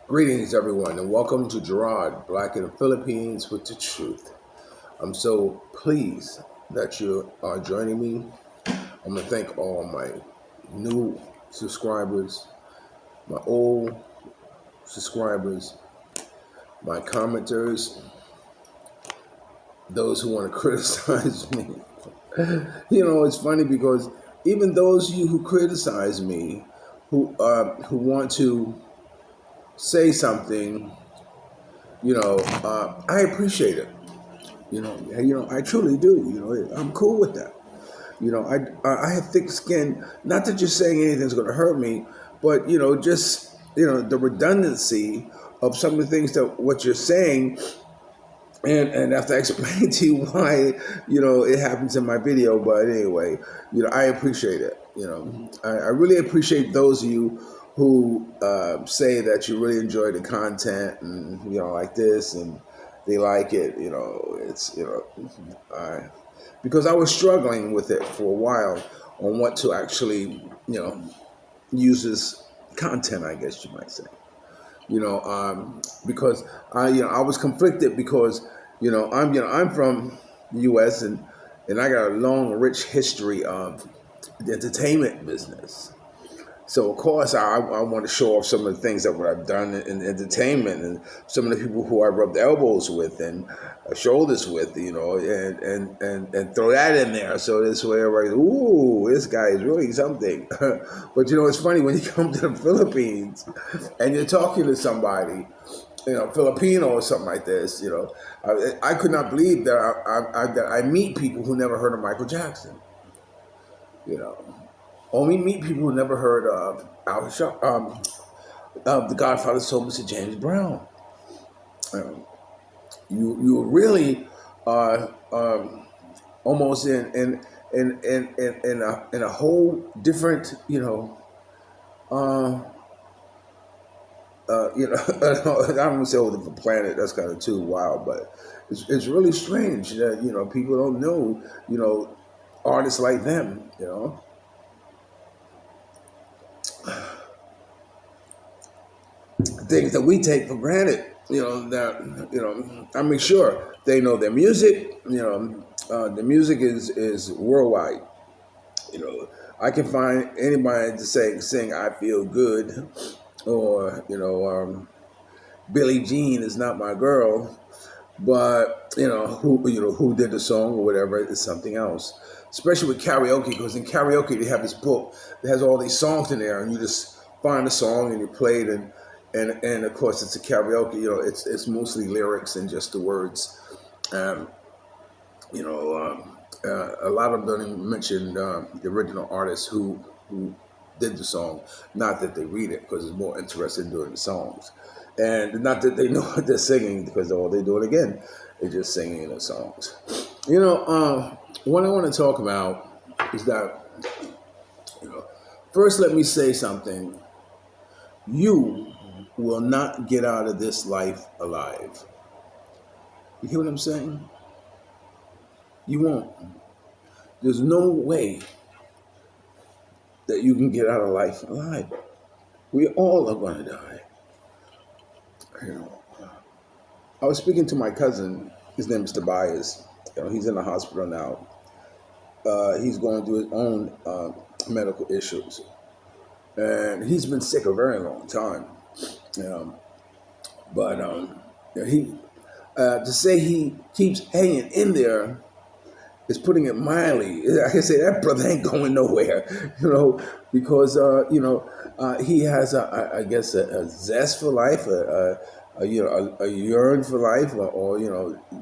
Greetings, everyone, and welcome to Gerard, Black in the Philippines with the Truth. I'm so pleased that you are joining me. I'm going to thank all my new subscribers, my old subscribers, my commenters, those who want to criticize me. It's funny because even those of you who criticize me, who want to say something, I appreciate it. I truly do. I'm cool with that. I have thick skin. Not that you're saying anything's going to hurt me, but just the redundancy of some of the things that what you're saying, and after I explain to you why it happens in my video. But anyway, I appreciate it. I really appreciate those of you who say that you really enjoy the content and like this and they like it. It's because I was struggling with it for a while on what to actually use as content, I guess you might say. Because I was conflicted because I'm from the U.S. and I got a long, rich history of the entertainment business. So of course I want to show off some of the things that what I've done in entertainment and some of the people who I rubbed elbows with and shoulders with, and throw that in there. So this way everybody, ooh, this guy is really something. But it's funny when you come to the Philippines and you're talking to somebody, Filipino or something like this, I could not believe that I meet people who never heard of Michael Jackson, Only meet people who never heard of The Godfather sold Mr. James Brown. You really are almost in a whole different I don't want to say over the planet. That's kind of too wild, but it's really strange that people don't know artists like them. Things that we take for granted. I mean, sure, they know their music. The music is worldwide. I can find anybody to sing "I Feel Good," or Billie Jean is not my girl, but who did the song or whatever is something else. Especially with karaoke, because in karaoke they have this book that has all these songs in there, and you just find a song and you play it, and of course it's a karaoke. It's mostly lyrics and just the words. Um, a lot of them don't even mention the original artist who did the song. Not that they read it because it's more interested in doing the songs, and not that they know what they're singing because all they do it again. They're just singing the songs. What I want to talk about is that first let me say something. You will not get out of this life alive. You hear what I'm saying? You won't. There's no way that you can get out of life alive. We all are going to die. I was speaking to my cousin. His name is Tobias. He's in the hospital now. He's going through his own medical issues, and he's been sick a very long time. But he to say he keeps hanging in there is putting it mildly. I can say that brother ain't going nowhere, because he has I guess a zest for life, a yearn for life, or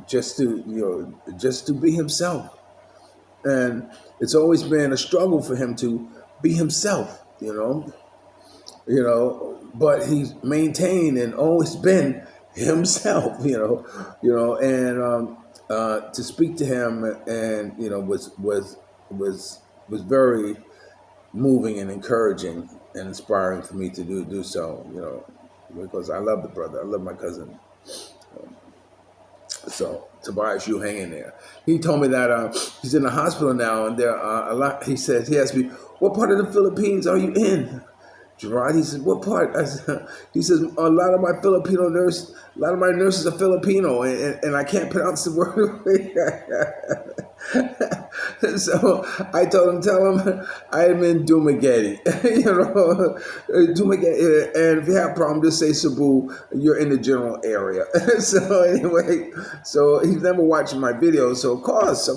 just to be himself, and it's always been a struggle for him to be himself, but he's maintained and always been himself, and to speak to him and was very moving and encouraging and inspiring for me to do so, because I love the brother, I love my cousin. So Tobias, you hang in there. He told me that he's in the hospital now, and there are a lot. He says he asked me, "What part of the Philippines are you in?" Gerard, he said, what part? I said, he says, a lot of my Filipino nurse, a lot of my nurses are Filipino, and I can't pronounce the word. So I told him, tell him I'm in Dumaguete, Dumaguete, and if you have a problem, just say Cebu. You're in the general area. So anyway, so he's never watching my video. So of course, I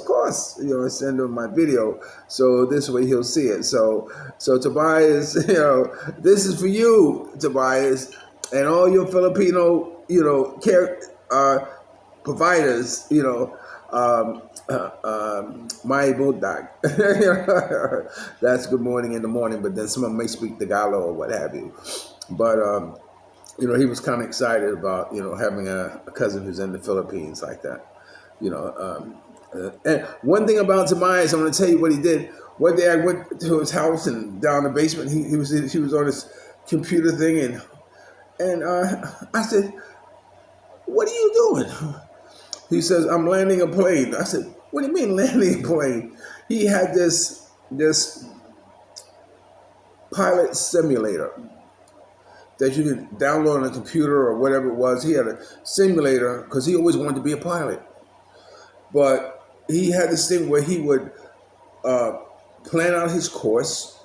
send him my video. So this way he'll see it. So Tobias, this is for you, Tobias, and all your Filipino, care providers, my bodak. That's good morning in the morning, but then someone may speak Tagalog or what have you. But he was kind of excited about having a cousin who's in the Philippines like that. And one thing about Tobias, I'm going to tell you what he did. One day I went to his house and down the basement. He was on his computer thing, and I said, "What are you doing?" He says, "I'm landing a plane." I said, "What do you mean landing a plane?" He had this pilot simulator that you could download on a computer or whatever it was. He had a simulator because he always wanted to be a pilot. But he had this thing where he would plan out his course.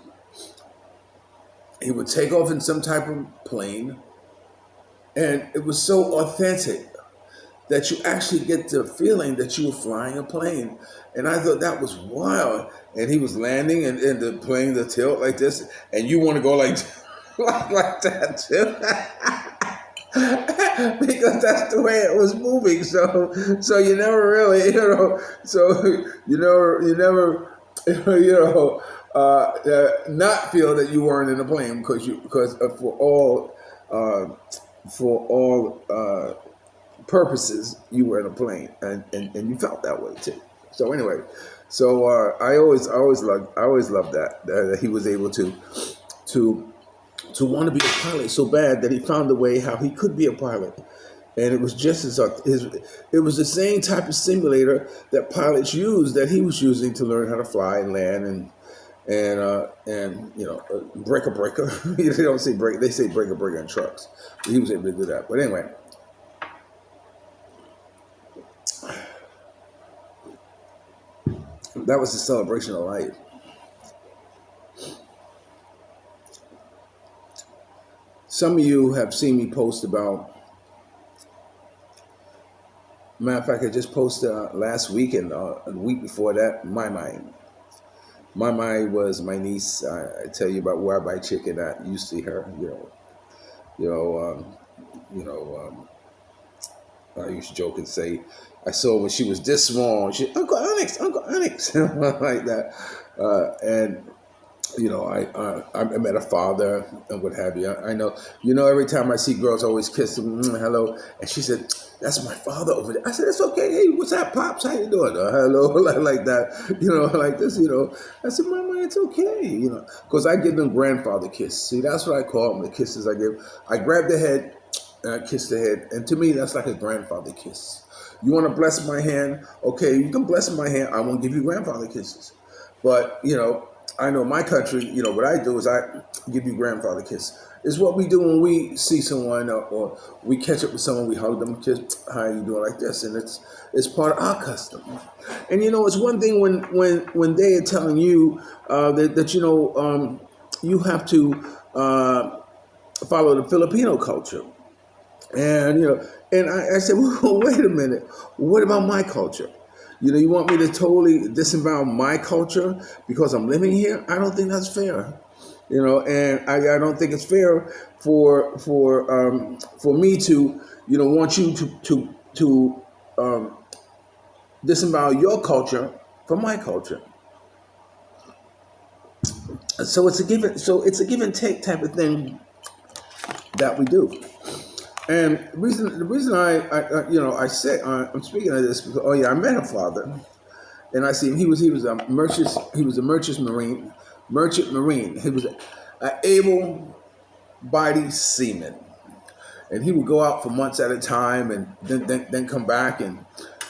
He would take off in some type of plane. And it was so authentic that you actually get the feeling that you were flying a plane. And I thought that was wild. And he was landing and the plane, the tilt like this. And you want to go like like that too. Because that's the way it was moving. So you never really, you never not feel that you weren't in a plane because for all purposes you were in a plane and you felt that way too. So anyway, I always loved that he was able to want to be a pilot so bad that he found a way how he could be a pilot. And it was just it was the same type of simulator that pilots use that he was using to learn how to fly and land and breaker. They don't say break, they say breaker in trucks. But he was able to do that. But anyway, that was the celebration of life. Some of you have seen me post about, matter of fact, I just posted last week and the week before that, Maymay. Maymay was my niece. I tell you about where I buy chicken. You see her, I used to joke and say, I saw when she was this small, Uncle Onyx, like that. And I met her father and what have you. I know, every time I see girls, I always kiss them, hello. And she said, "That's my father over there." I said, "That's okay. Hey, what's up, Pops? How you doing?" Hello, like that, like this, I said, "Mama, it's okay," because I give them grandfather kiss. See, that's what I call them, the kisses I give. I grab the head and I kiss the head. And to me, that's like a grandfather kiss. You want to bless my hand? Okay, you can bless my hand. I won't give you grandfather kisses. But, I know my country, what I do is I give you grandfather kiss. It's what we do when we see someone or we catch up with someone, we hug them, kiss, how you doing, like this. And it's part of our custom. And, it's one thing when they are telling you that you have to follow the Filipino culture. And, and I said, well, wait a minute. What about my culture? You want me to totally disavow my culture because I'm living here? I don't think that's fair. And I don't think it's fair for me to, want you to disavow your culture from my culture. So it's a give and take type of thing that we do. And the reason I said I'm speaking of this because I met her father, and I see him. He was a merchant marine. He was an able-bodied seaman, and he would go out for months at a time, and then come back, and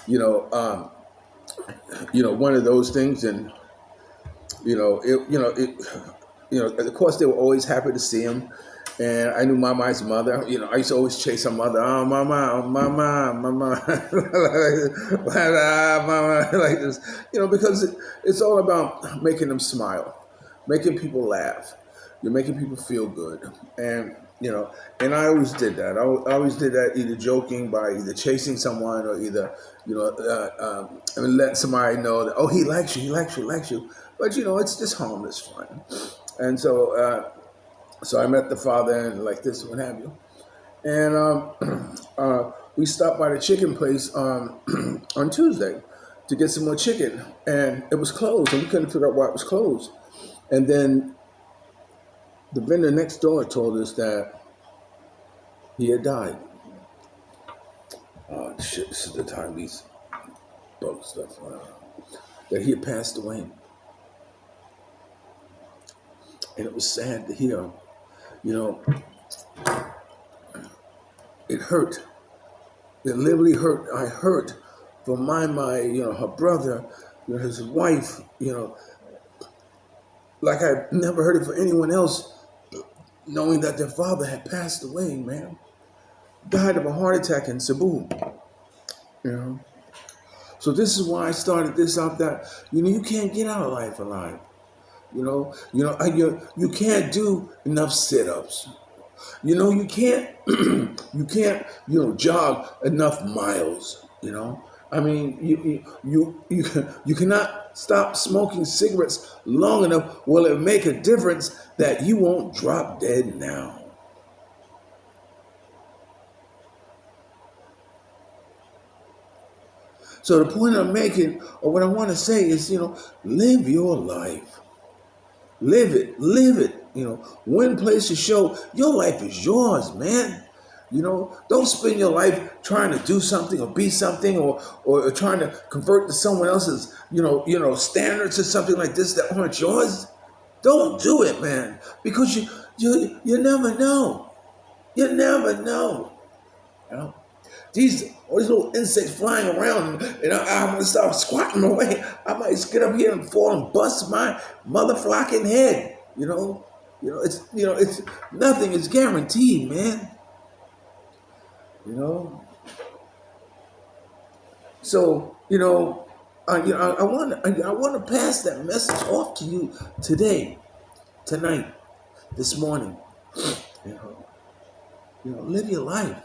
one of those things, and of course, they were always happy to see him. And I knew Maymay'S mother. I used to always chase her mother. Oh, Mama, oh, Mama, Mama, Mama, like this. Because it's all about making them smile, making people laugh. You're making people feel good, and I always did that. I always did that, either joking by either chasing someone or either letting somebody know that, oh, he likes you, he likes you, he likes you. But it's just harmless fun, and so I met the father and like this, what have you. And we stopped by the chicken place on Tuesday to get some more chicken, and it was closed, and we couldn't figure out why it was closed. And then the vendor next door told us that he had died. Oh shit! This is the time these bug stuff. That he had passed away, and it was sad to hear. It hurt. It literally hurt. I hurt for my, her brother, his wife, like I never heard it for anyone else, knowing that their father had passed away, man. Died of a heart attack in Cebu, So this is why I started this out, that, you can't get out of life alive. You can't do enough sit-ups. You can't, jog enough miles. I mean, you cannot stop smoking cigarettes long enough. Will it make a difference that you won't drop dead now? So the point I'm making, or what I want to say is, live your life. Live it, live it. One place to show your life is yours, man. Don't spend your life trying to do something or be something, or trying to convert to someone else's, standards or something like this that aren't yours. Don't do it, man, because you never know. You never know. All these little insects flying around, and I'm gonna start squatting away. I might get up here and fall and bust my motherfucking head. It's nothing is guaranteed, man. So I want to pass that message off to you today, tonight, this morning. Live your life.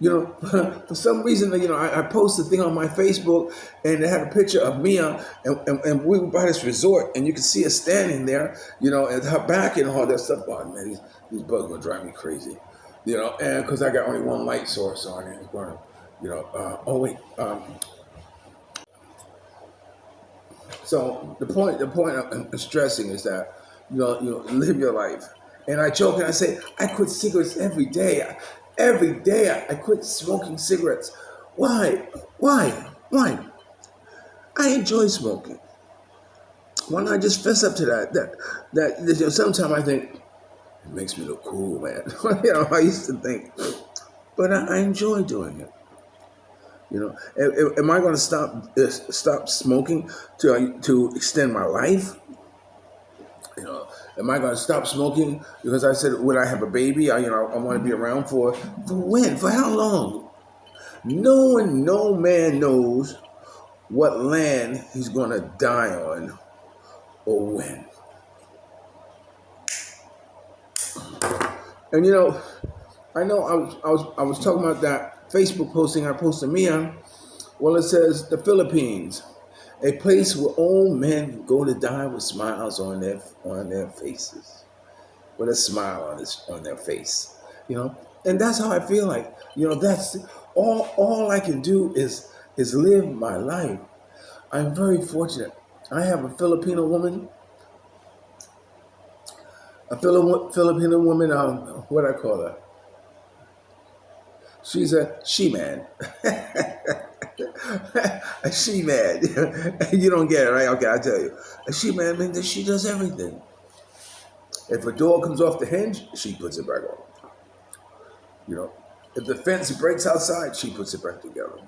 For some reason, I posted a thing on my Facebook, and it had a picture of Mia, and we were by this resort, and you could see her standing there, and her back and all that stuff. Oh, man, these bugs gonna drive me crazy, and because I got only one light source on it, oh wait. So the point I'm stressing is that, live your life. And I joke and I say, I quit cigarettes every day. Every day I quit smoking cigarettes. Why? Why? I enjoy smoking. Why not just fess up to that sometimes I think, it makes me look cool, man. I used to think. But I enjoy doing it. Am I going to stop smoking to extend my life? Am I going to stop smoking because I said when I have a baby, I want to be around for when? For how long? No man knows what land he's going to die on or when. And I know I was talking about that Facebook posting I posted Mia. Well, it says the Philippines, a place where old men go to die with smiles on their faces, with a smile on their face, and that's how I feel like, that's all I can do is live my life. I'm very fortunate. I have a Filipino woman, what I call her. She's a she-man. A she-man. You don't get it, right? Okay, I'll tell you. A she-man means that she does everything. If a door comes off the hinge, she puts it back on. If the fence breaks outside, she puts it back together.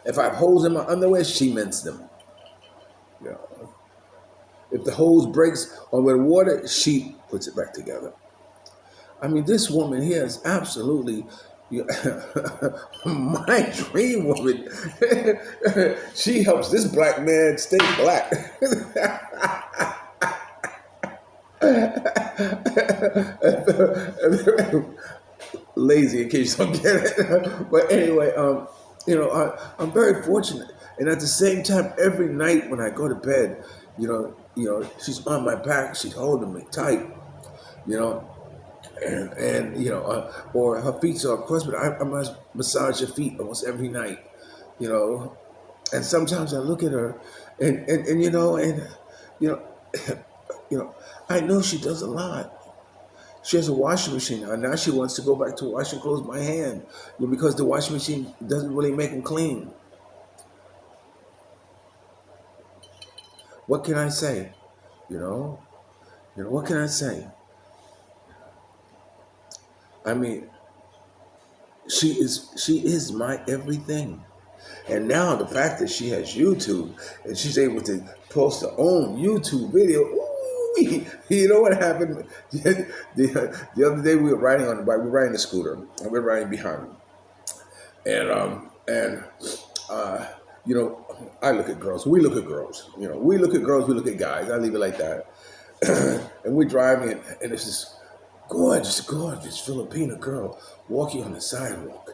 If I have holes in my underwear, she mends them. If the hose breaks or with water, she puts it back together. I mean, this woman here is absolutely my dream woman. She helps this black man stay black. Lazy in case you don't get it. But anyway, I'm very fortunate, and at the same time, every night when I go to bed, she's on my back, she's holding me tight, you know, or her feet are across, but I must massage her feet almost every night, you know, and sometimes I look at her, and you know, you know, I know she does a lot. She has a washing machine now. Now she wants to go back to washing clothes by hand, because the washing machine doesn't really make them clean. What can I say? You know, what can I say? I mean, she is my everything. And now the fact that she has YouTube and she's able to post her own YouTube video. Ooh, you know what happened? The other day we were riding on the bike. We were riding the scooter, and we were riding behind. And I look at girls. We look at girls. We look at girls. We look at guys. I leave it like that. And we're driving, and it's this gorgeous, gorgeous Filipino girl walking on the sidewalk.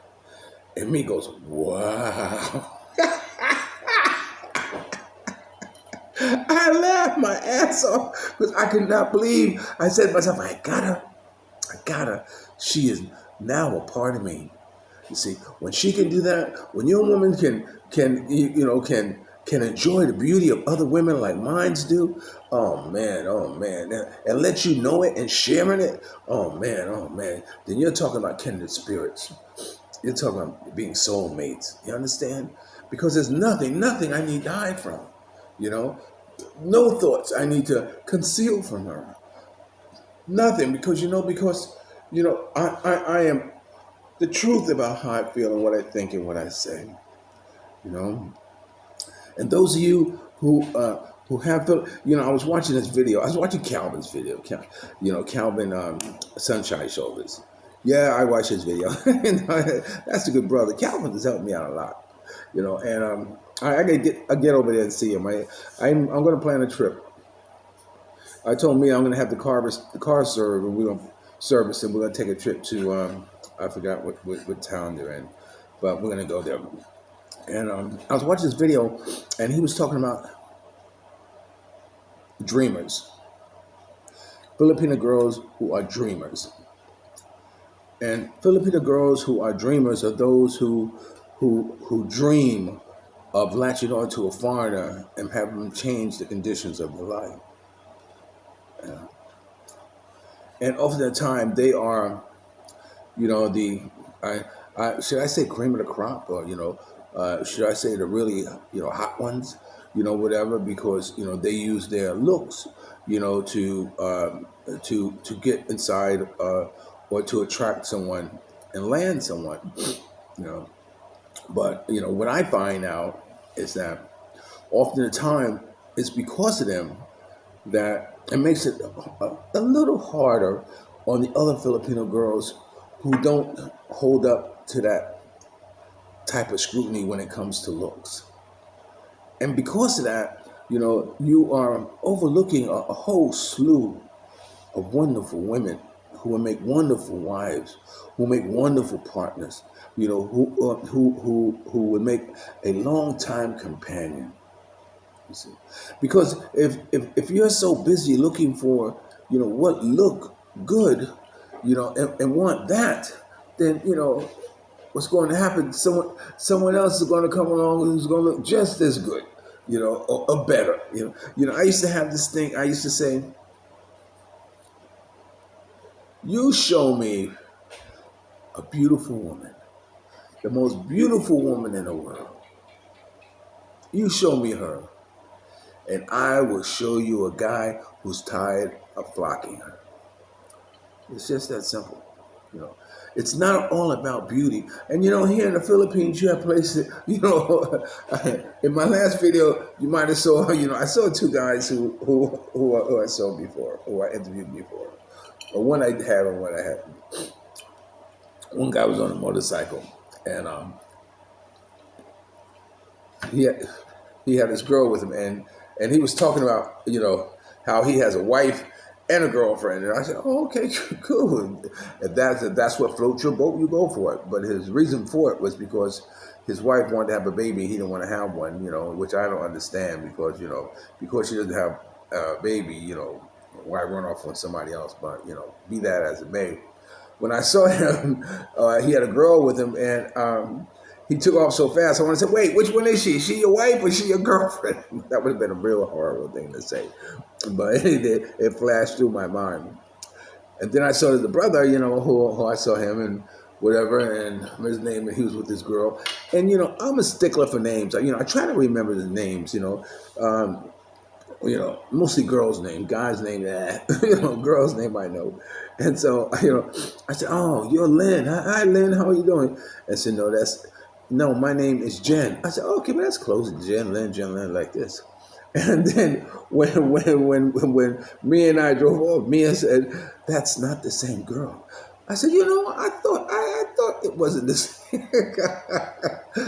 And me goes, wow. I laughed my ass off because I could not believe. I said to myself, I got her. She is now a part of me. You see, when she can do that, when your woman can enjoy the beauty of other women like mines do, oh man, and let you know it and sharing it, oh man, then you're talking about kindred spirits. You're talking about being soulmates. You understand? Because there's nothing I need to hide from. No thoughts I need to conceal from her. Nothing, because I am the truth about how I feel and what I think and what I say. You know, and those of you who have, I was watching this video. I was watching Calvin's video. Calvin Sunshine Shoulders. Yeah, I watched his video. That's a good brother. Calvin has helped me out a lot. And I get over there and see him. I'm going to plan a trip. I told me I'm going to have the car served, and we're going to service, and we're going to take a trip to I forgot what town they're in, but we're going to go there. And I was watching this video, and he was talking about dreamers, Filipino girls who are dreamers. And Filipino girls who are dreamers are those who dream of latching on to a foreigner and having them change the conditions of their life. And over the time, they are, should I say cream of the crop, or should I say the really hot ones, whatever, because they use their looks, to get inside or to attract someone and land someone, But what I find out is that often the time it's because of them that it makes it a little harder on the other Filipino girls who don't hold up to that type of scrutiny when it comes to looks. And because of that, you are overlooking a whole slew of wonderful women who will make wonderful wives, who make wonderful partners, who would make a long-time companion. You see, because if you're so busy looking for, what look good, and want that, then what's going to happen? Someone else is going to come along who's going to look just as good, or better. I used to have this thing. I used to say, you show me a beautiful woman, the most beautiful woman in the world. You show me her, and I will show you a guy who's tired of flocking her. It's just that simple. You know, it's not all about beauty. And here in the Philippines, you have places. In my last video, you might have saw. I saw two guys who I saw before, who I interviewed before. Or one I had and one I had. One guy was on a motorcycle, and he had, he had his girl with him, and he was talking about how he has a wife and a girlfriend, and I said, oh, okay, cool. If that's what floats your boat, you go for it. But his reason for it was because his wife wanted to have a baby, he didn't want to have one, which I don't understand because because she doesn't have a baby, why run off on somebody else? But be that as it may, when I saw him, he had a girl with him, and he took off so fast. I want to say, wait, which one is she? Is she your wife or is she your girlfriend? That would have been a real horrible thing to say. But it flashed through my mind. And then I saw the brother, who I saw him and whatever, and his name, he was with this girl. And, I'm a stickler for names. I try to remember the names, mostly girls' name, guys' name, girls' name I know. And so, I said, oh, you're Lynn. Hi, Lynn, how are you doing? I said, no, my name is Jen. I said, okay, but that's close. Jen, Lynn, like this. And then when Mia and I drove off, Mia said, that's not the same girl. I said, I thought it wasn't the same.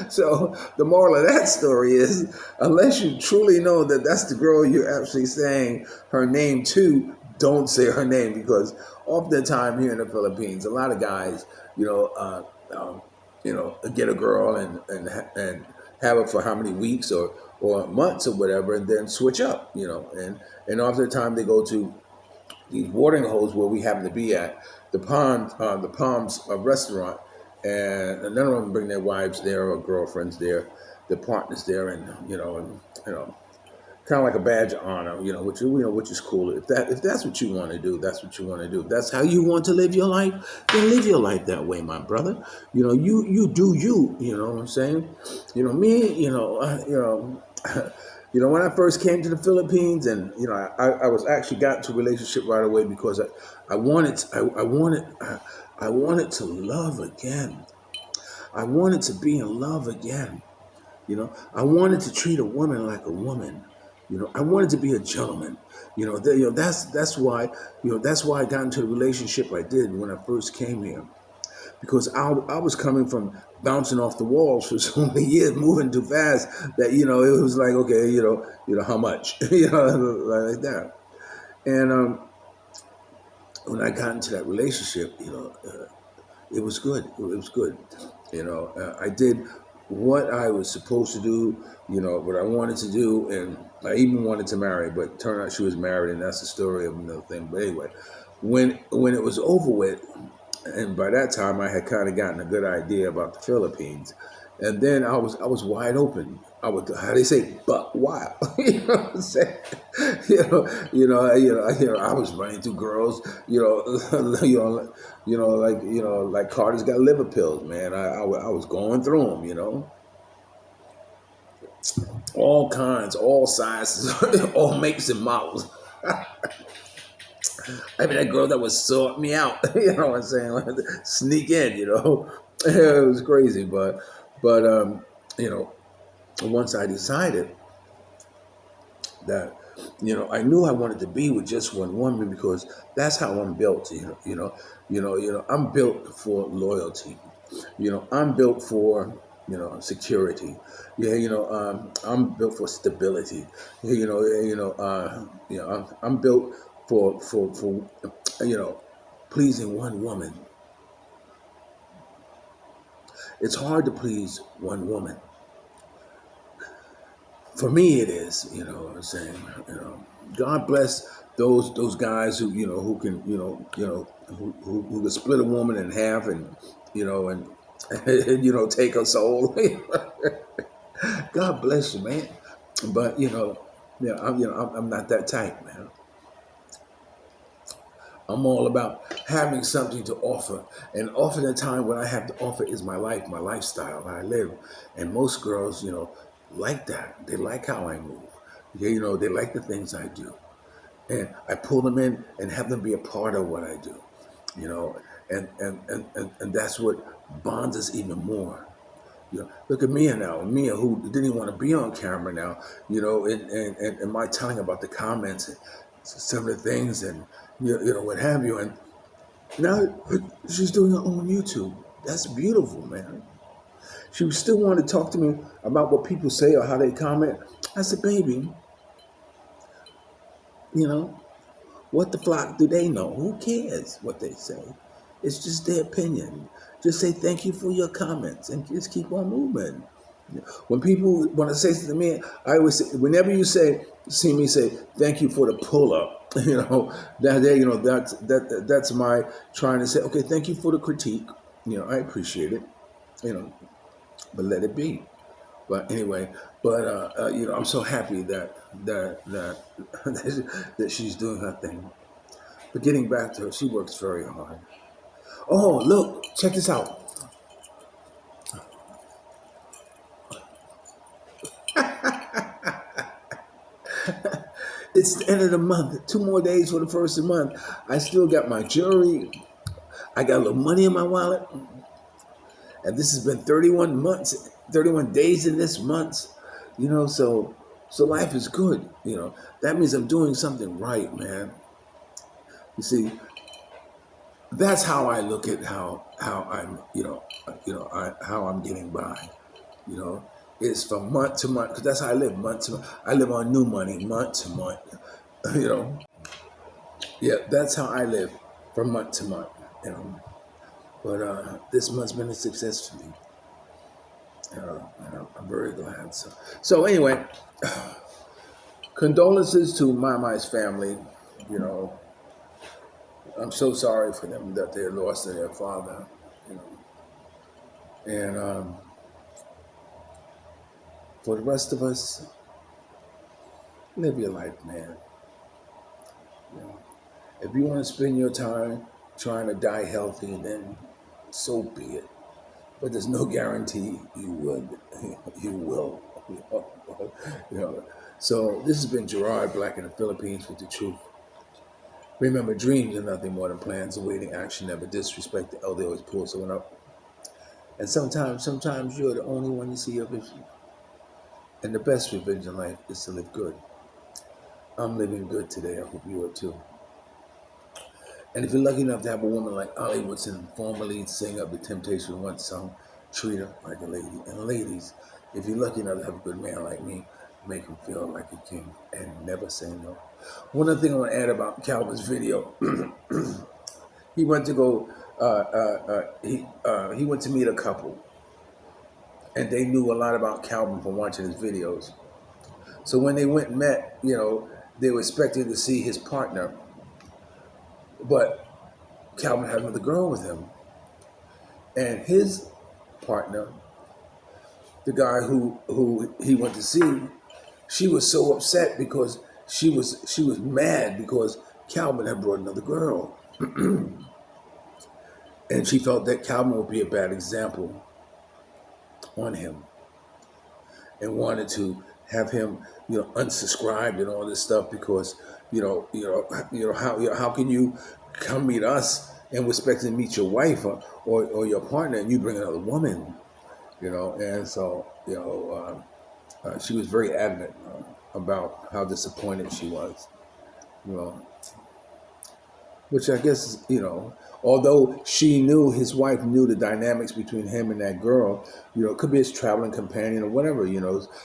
So the moral of that story is, unless you truly know that that's the girl you're actually saying her name to, don't say her name, because oftentimes here in the Philippines, a lot of guys, get a girl and have her for how many weeks or months or whatever, and then switch up, and oftentimes they go to these watering holes where we happen to be at, the Palms restaurant, and none of them bring their wives there or girlfriends there, their partners there, and kind of like a badge of honor, which is cool. If that's what you want to do, that's what you want to do. If that's how you want to live your life, then live your life that way, my brother. You do you. You know what I'm saying? Me. When I first came to the Philippines, and I was actually got into a relationship right away because I wanted to love again. I wanted to be in love again. I wanted to treat a woman like a woman. I wanted to be a gentleman. That's why I got into the relationship I did when I first came here, because I was coming from bouncing off the walls for so many years, moving too fast that it was like, okay, how much, like that. And when I got into that relationship, it was good. It was good. I did what I was supposed to do, what I wanted to do, and I even wanted to marry, but it turned out she was married, and that's the story of another thing. But anyway, when it was over with, and by that time I had kind of gotten a good idea about the Philippines, and then I was wide open. I would, how they say, buck wild. You know what I'm saying? I was running through girls. Like Carter's got liver pills, man. I was going through them. All kinds, all sizes, all makes and models. I mean, that girl that was sorting me out, you know what I'm saying? Like, sneak in, it was crazy. But once I decided that, I knew I wanted to be with just one woman because that's how I'm built. I'm built for loyalty. I'm built for security. Yeah, I'm built for stability. I'm built for pleasing one woman. It's hard to please one woman. For me, it is. You know what I'm saying? God bless those guys who can who can split a woman in half and and take her soul. God bless you, man. But I'm not that type, man. I'm all about having something to offer. And often the time what I have to offer is my life, my lifestyle, how I live. And most girls, like that. They like how I move. They like the things I do. And I pull them in and have them be a part of what I do. And that's what bonds us even more. Look at Mia now. Mia, who didn't even want to be on camera now, and my telling about the comments and some of the things and what have you. And now she's doing her own YouTube. That's beautiful, man. She still wanted to talk to me about what people say or how they comment. I said, baby, you know, what the flock do they know? Who cares what they say? It's just their opinion. Just say thank you for your comments and just keep on moving. When people want to say something to me, I always say, whenever you see me say thank you for the pull up, that's my trying to say, okay, thank you for the critique. I appreciate it. But let it be. But anyway, I'm so happy that that she's doing her thing. But getting back to her, she works very hard. Oh, look, check this out. It's the end of the month. 2 more days for the first of the month. I still got my jewelry. I got a little money in my wallet. And this has been 31 months, 31 days in this month. So life is good. That means I'm doing something right, man. You see, that's how I look at how I'm how I'm getting by. It's from month to month because that's how I live month to month. I live on new money month to month. you know, yeah, that's how I live from month to month. You know, but this month's been a success for me. I'm very glad. So anyway, condolences to Maymay'S family. You know, I'm so sorry for them that they lost their father. You know, and for the rest of us, live your life, man. You know, if you want to spend your time trying to die healthy, then so be it. But there's no guarantee you would. You will. You know. So this has been Gerard, Black in the Philippines, with the truth. Remember, dreams are nothing more than plans awaiting action. Never disrespect the elder, always pull someone up. And sometimes you're the only one to see your vision. And the best revenge in life is to live good. I'm living good today. I hope you are too. And if you're lucky enough to have a woman like Ollie Woodson, former lead singer of the Temptation One song, treat her like a lady. And ladies, if you're lucky enough to have a good man like me, make him feel like a king and never say no. One other thing I want to add about Calvin's video, he went to go, he went to meet a couple, and they knew a lot about Calvin from watching his videos. So when they went and met, they were expecting to see his partner, but Calvin had another girl with him. And his partner, the guy who he went to see, she was so upset because she was mad because Calvin had brought another girl. And she felt that Calvin would be a bad example on him and wanted to have him, unsubscribed and all this stuff because, how can you come meet us and we're expecting to meet your wife or your partner and you bring another woman, and so, she was very adamant about how disappointed she was, which I guess, although she knew, his wife knew the dynamics between him and that girl, it could be his traveling companion or whatever,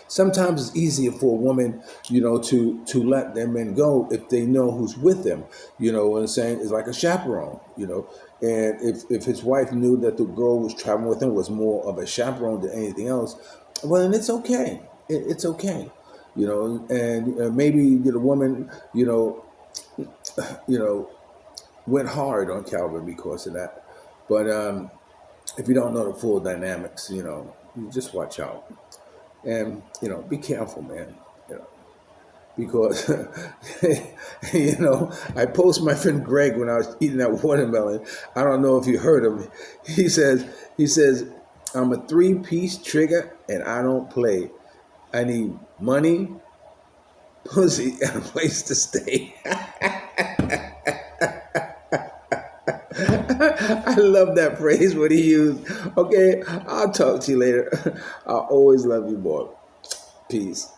Sometimes it's easier for a woman, to let their men go if they know who's with them, what I'm saying? It's like a chaperone, and if his wife knew that the girl was traveling with him was more of a chaperone than anything else, well, then it's okay. It's okay, and maybe the woman, went hard on Calvin because of that. But if you don't know the full dynamics, you just watch out. And, be careful, man. Because, I post my friend Greg when I was eating that watermelon. I don't know if you heard him. He says, I'm a 3-piece trigger and I don't play. I need money, pussy, and a place to stay. I love that phrase what he used. Okay, I'll talk to you later. I always love you, boy. Peace.